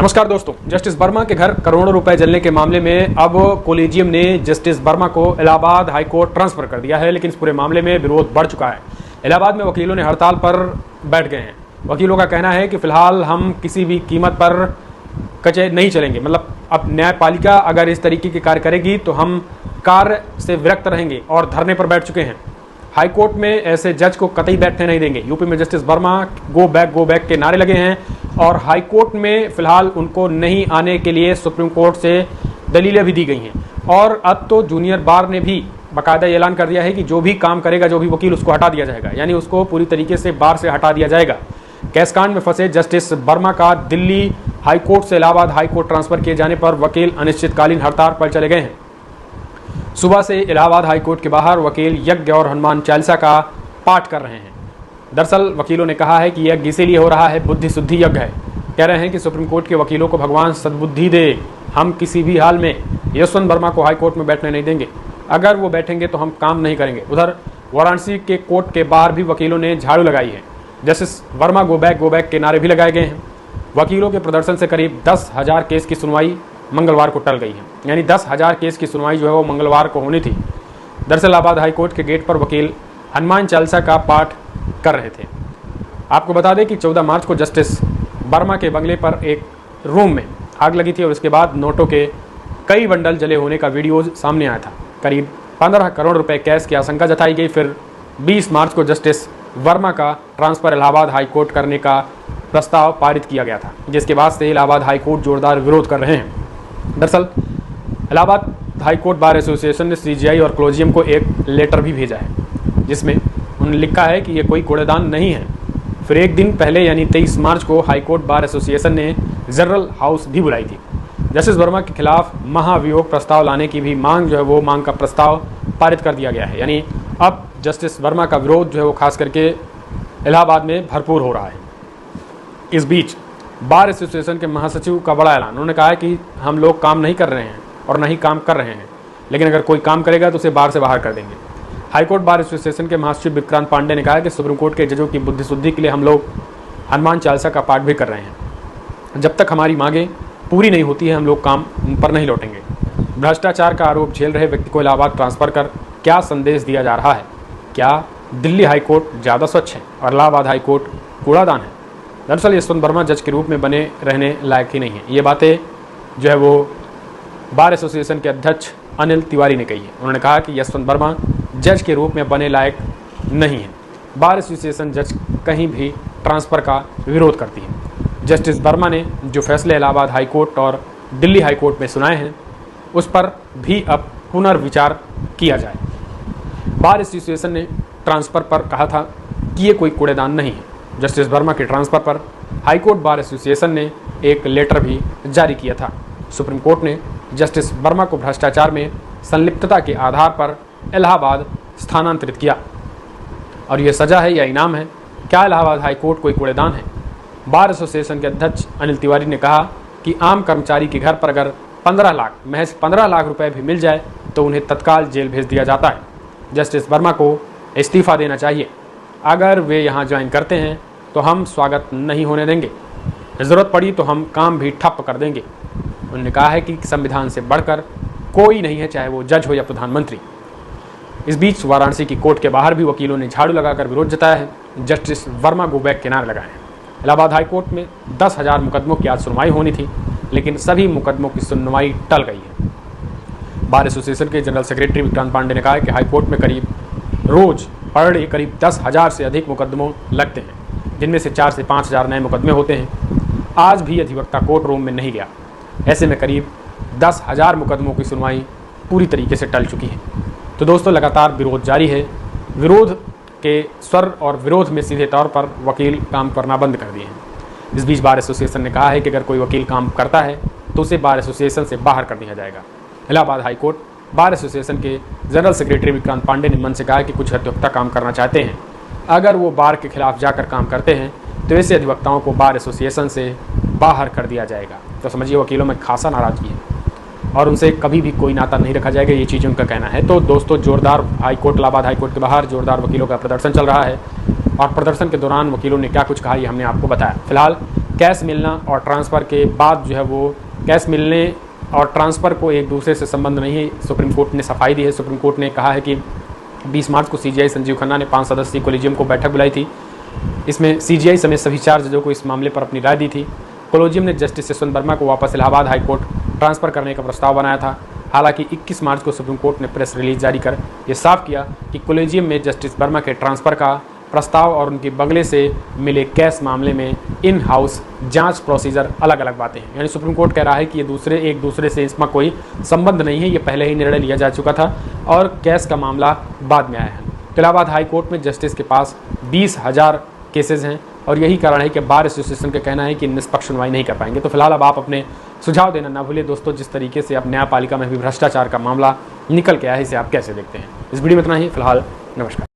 नमस्कार दोस्तों, जस्टिस वर्मा के घर करोड़ों रुपए जलने के मामले में अब कोलिजियम ने जस्टिस वर्मा को इलाहाबाद हाई कोर्ट ट्रांसफर कर दिया है। लेकिन इस पूरे मामले में विरोध बढ़ चुका है। इलाहाबाद में वकीलों ने हड़ताल पर बैठ गए हैं। वकीलों का कहना है कि फिलहाल हम किसी भी कीमत पर कचहरी नहीं चलेंगे। मतलब अब न्यायपालिका अगर इस तरीके की कार्य करेगी तो हम कार्य से विरक्त रहेंगे और धरने पर बैठ चुके हैं। हाई कोर्ट में ऐसे जज को कतई बैठने नहीं देंगे। यूपी में जस्टिस वर्मा गो बैक के नारे लगे हैं और हाई कोर्ट में फिलहाल उनको नहीं आने के लिए सुप्रीम कोर्ट से दलीलें भी दी गई हैं। और अब तो जूनियर बार ने भी बाकायदा ऐलान कर दिया है कि जो भी काम करेगा, जो भी वकील, उसको हटा दिया जाएगा, यानी उसको पूरी तरीके से बार से हटा दिया जाएगा। कैसकांड में फंसे जस्टिस वर्मा का दिल्ली हाई कोर्ट से इलाहाबाद हाई कोर्ट ट्रांसफर किए जाने पर वकील अनिश्चितकालीन हड़ताल पर चले गए हैं। सुबह से इलाहाबाद हाई कोर्ट के बाहर वकील यज्ञ और हनुमान चालीसा का पाठ कर रहे हैं। दरअसल वकीलों ने कहा है कि यज्ञ इसीलिए हो रहा है, बुद्धि शुद्धि यज्ञ है। कह रहे हैं कि सुप्रीम कोर्ट के वकीलों को भगवान सद्बुद्धि दे, हम किसी भी हाल में यशवंत वर्मा को हाई कोर्ट में बैठने नहीं देंगे। अगर वो बैठेंगे तो हम काम नहीं करेंगे। उधर वाराणसी के कोर्ट के बाहर भी वकीलों ने झाड़ू लगाई है। जस्टिस वर्मा गो बैक के नारे भी लगाए गए हैं। वकीलों के प्रदर्शन से करीब 10,000 केस की सुनवाई मंगलवार को टल गई है, यानी 10,000 केस की सुनवाई जो है वो मंगलवार को होनी थी। दरअसल इलाहाबाद हाई कोर्ट के गेट पर वकील हनुमान चालीसा का पाठ कर रहे थे। आपको बता दें कि 14 मार्च को जस्टिस वर्मा के बंगले पर एक रूम में आग लगी थी और उसके बाद नोटों के कई बंडल जले होने का वीडियो सामने आया था। करीब 15 करोड़ रुपए कैश की आशंका जताई गई। फिर 20 मार्च को जस्टिस वर्मा का ट्रांसफर इलाहाबाद हाई कोर्ट करने का प्रस्ताव पारित किया गया था, जिसके बाद से इलाहाबाद हाई कोर्ट जोरदार विरोध कर रहे हैं। दरअसल Allahabad high court bar association ने सीजीआई और कोलिजियम को एक लेटर भी भेजा है, जिसमें उन्होंने लिखा है कि ये कोई कूड़ेदान नहीं है। फिर एक दिन पहले यानी 23 मार्च को हाई कोर्ट बार एसोसिएशन ने जनरल हाउस भी बुलाई थी। जस्टिस वर्मा के खिलाफ महाभियोग प्रस्ताव लाने की भी मांग जो है वो मांग का प्रस्ताव पारित कर दिया गया है। यानी अब जस्टिस वर्मा का विरोध जो है वो खास करके इलाहाबाद में भरपूर हो रहा है। इस बीच बार एसोसिएशन के महासचिव का बड़ा ऐलान। उन्होंने कहा है कि हम लोग काम नहीं कर रहे हैं और नहीं काम कर रहे हैं, लेकिन अगर कोई काम करेगा तो उसे बार से बाहर कर देंगे। हाईकोर्ट बार एसोसिएशन के महासचिव विक्रांत पांडे ने कहा कि सुप्रीम कोर्ट के जजों की बुद्धि शुद्धि के लिए हम लोग हनुमान चालीसा का पाठ भी कर रहे हैं। जब तक हमारी मांगें पूरी नहीं होती है हम लोग काम पर नहीं लौटेंगे। भ्रष्टाचार का आरोप झेल रहे व्यक्ति को इलाहाबाद ट्रांसफर कर क्या संदेश दिया जा रहा है? क्या दिल्ली हाईकोर्ट ज़्यादा स्वच्छ है और इलाहाबाद हाईकोर्ट कूड़ादान है? दरअसल यशवंत वर्मा जज के रूप में बने रहने लायक ही नहीं है। ये बातें जो है वो बार एसोसिएशन के अध्यक्ष अनिल तिवारी ने कही है। उन्होंने कहा कि यशवंत वर्मा जज के रूप में बने लायक नहीं है। बार एसोसिएशन जज कहीं भी ट्रांसफ़र का विरोध करती है। जस्टिस वर्मा ने जो फैसले इलाहाबाद हाई कोर्ट और दिल्ली हाई कोर्ट में सुनाए हैं उस पर भी अब पुनर्विचार किया जाए। बार एसोसिएशन ने ट्रांसफ़र पर कहा था कि ये कोई कूड़ेदान नहीं है। जस्टिस वर्मा के ट्रांसफ़र पर हाईकोर्ट बार एसोसिएशन ने एक लेटर भी जारी किया था। सुप्रीम कोर्ट ने जस्टिस वर्मा को भ्रष्टाचार में संलिप्तता के आधार पर इलाहाबाद स्थानांतरित किया और ये सजा है या इनाम है? क्या इलाहाबाद हाईकोर्ट कोई कूड़ेदान है? बार एसोसिएशन के अध्यक्ष अनिल तिवारी ने कहा कि आम कर्मचारी के घर पर अगर 15 लाख, महज 15 लाख रुपए भी मिल जाए तो उन्हें तत्काल जेल भेज दिया जाता है। जस्टिस वर्मा को इस्तीफ़ा देना चाहिए। अगर वे यहाँ ज्वाइन करते हैं तो हम स्वागत नहीं होने देंगे। ज़रूरत पड़ी तो हम काम भी ठप कर देंगे। उन्होंने कहा है कि संविधान से बढ़कर कोई नहीं है, चाहे वो जज हो या प्रधानमंत्री। इस बीच वाराणसी की कोर्ट के बाहर भी वकीलों ने झाड़ू लगाकर विरोध जताया है। जस्टिस वर्मा गो बैक के नारे लगाए हैं। इलाहाबाद हाई कोर्ट में 10,000 मुकदमों की आज सुनवाई होनी थी, लेकिन सभी मुकदमों की सुनवाई टल गई है। बार एसोसिएशन के जनरल सेक्रेटरी विक्रांत पांडे ने कहा कि हाईकोर्ट में रोज पर डे करीब 10,000 से अधिक मुकदमों लगते हैं, जिनमें से 4 से 5,000 नए मुकदमे होते हैं। आज भी अधिवक्ता कोर्ट रूम में नहीं गया। ऐसे में करीब 10,000 मुकदमों की सुनवाई पूरी तरीके से टल चुकी है। तो दोस्तों, लगातार विरोध जारी है। विरोध के स्वर और विरोध में सीधे तौर पर वकील काम करना बंद कर दिए हैं। इस बीच बार एसोसिएशन ने कहा है कि अगर कोई वकील काम करता है तो उसे बार एसोसिएशन से बाहर कर दिया जाएगा। इलाहाबाद हाईकोर्ट बार एसोसिएशन के जनरल सेक्रेटरी विक्रांत पांडे ने मन से कहा कि कुछ अधिवक्ता काम करना चाहते हैं, अगर वो बार के खिलाफ जाकर काम करते हैं तो ऐसे अधिवक्ताओं को बार एसोसिएशन से बाहर कर दिया जाएगा। तो समझिए वकीलों में खासा नाराजगी है और उनसे कभी भी कोई नाता नहीं रखा जाएगा, ये चीज़ उनका कहना है। तो दोस्तों, जोरदार हाईकोर्ट इलाहाबाद हाईकोर्ट के बाहर जोरदार वकीलों का प्रदर्शन चल रहा है और प्रदर्शन के दौरान वकीलों ने क्या कुछ कहा ये हमने आपको बताया। फिलहाल कैश मिलना और ट्रांसफ़र के बाद जो है वो कैश मिलने और ट्रांसफ़र को एक दूसरे से संबंध नहीं है। सुप्रीम कोर्ट ने सफाई दी है। सुप्रीम कोर्ट ने कहा है कि 20 मार्च को सीजीआई संजीव खन्ना ने 5 सदस्यीय कोलिजियम को बैठक बुलाई थी। इसमें सीजीआई समेत सभी 4 जजों को इस मामले पर अपनी राय दी थी। कोलिजियम ने जस्टिस यशवंत वर्मा को वापस इलाहाबाद हाई कोर्ट ट्रांसफ़र करने का प्रस्ताव बनाया था। हालांकि 21 मार्च को सुप्रीम कोर्ट ने प्रेस रिलीज जारी कर ये साफ किया कि कोलिजियम में जस्टिस वर्मा के ट्रांसफ़र का प्रस्ताव और उनके बंगले से मिले कैश मामले में इन हाउस जांच प्रोसीजर अलग अलग बातें हैं। यानी सुप्रीम कोर्ट कह रहा है कि ये एक दूसरे से इसमें कोई संबंध नहीं है, ये पहले ही निर्णय लिया जा चुका था और कैश का मामला बाद में आया है। इलाहाबाद हाई कोर्ट में जस्टिस के पास 20,000 केसेज हैं और यही कारण है कि बार एसोसिएशन का कहना है कि निष्पक्ष सुनवाई नहीं कर पाएंगे। तो फिलहाल अब आप अपने सुझाव देना ना भूलिए दोस्तों। जिस तरीके से अब न्यायपालिका में भी भ्रष्टाचार का मामला निकल के आया है, इसे आप कैसे देखते हैं। इस वीडियो में इतना ही। फिलहाल नमस्कार।